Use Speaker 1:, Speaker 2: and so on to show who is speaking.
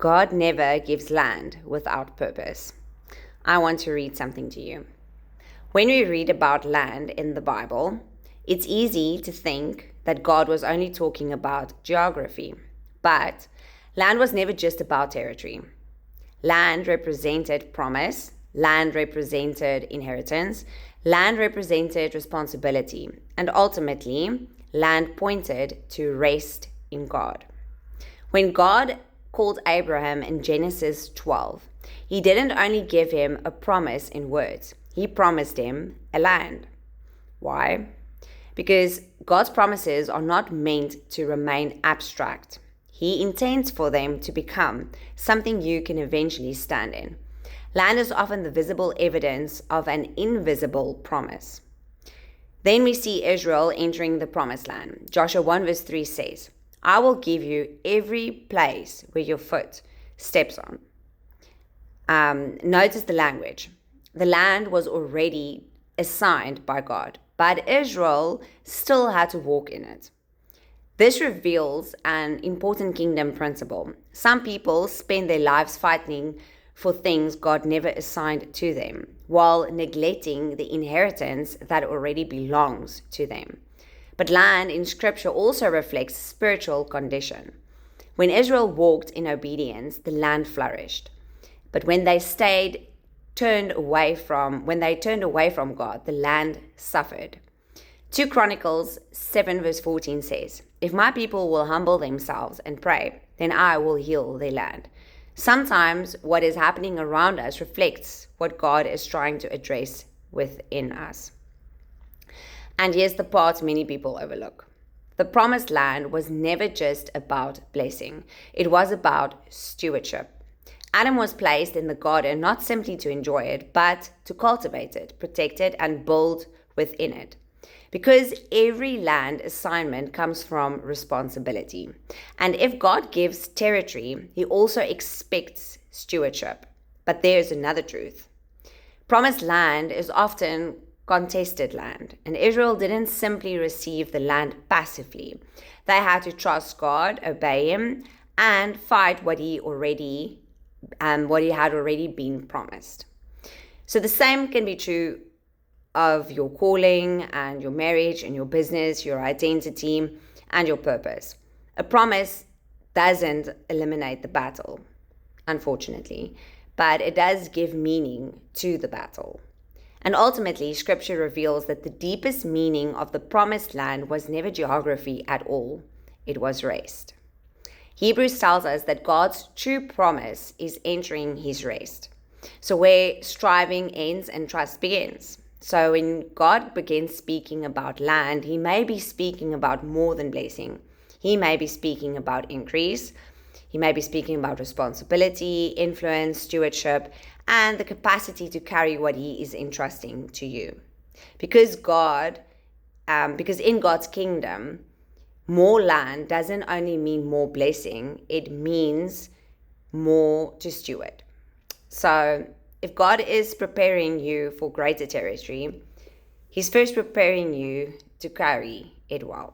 Speaker 1: God never gives land without purpose. I want to read something to you. When we read about land in the Bible, it's easy to think that God was only talking about geography. But land was never just about territory. Land represented promise, land represented inheritance, land represented responsibility, and ultimately, land pointed to rest in God. When God called Abraham in Genesis 12, he didn't only give him a promise in words, he promised him a land. Why? Because God's promises are not meant to remain abstract. He intends for them to become something you can eventually stand in. Land is often the visible evidence of an invisible promise. Then we see Israel entering the promised land. Joshua 1 verse 3 says, I will give you every place where your foot steps on. Notice the language. The land was already assigned by God, but Israel still had to walk in it. This reveals an important kingdom principle. Some people spend their lives fighting for things God never assigned to them, while neglecting the inheritance that already belongs to them. But land in Scripture also reflects spiritual condition. When Israel walked in obedience, the land flourished. But when they turned away from God, the land suffered. 2 Chronicles 7 verse 14 says, If my people will humble themselves and pray, then I will heal their land. Sometimes what is happening around us reflects what God is trying to address within us. And here's the part many people overlook. The promised land was never just about blessing. It was about stewardship. Adam was placed in the garden not simply to enjoy it, but to cultivate it, protect it, and build within it. Because every land assignment comes from responsibility. And if God gives territory, he also expects stewardship. But there's another truth. Promised land is often contested land, and Israel didn't simply receive the land passively. They had to trust God, obey him, and fight what he had already been promised. So the same can be true of your calling and your marriage and your business, your identity and your purpose. A promise doesn't eliminate the battle, unfortunately, but it does give meaning to the battle. And ultimately, Scripture reveals that the deepest meaning of the promised land was never geography at all. It was rest. Hebrews tells us that God's true promise is entering his rest. So where striving ends and trust begins. So when God begins speaking about land, he may be speaking about more than blessing. He may be speaking about increase. He may be speaking about responsibility, influence, stewardship, and the capacity to carry what he is entrusting to you. Because in God's kingdom, more land doesn't only mean more blessing, it means more to steward. So if God is preparing you for greater territory, he's first preparing you to carry it well.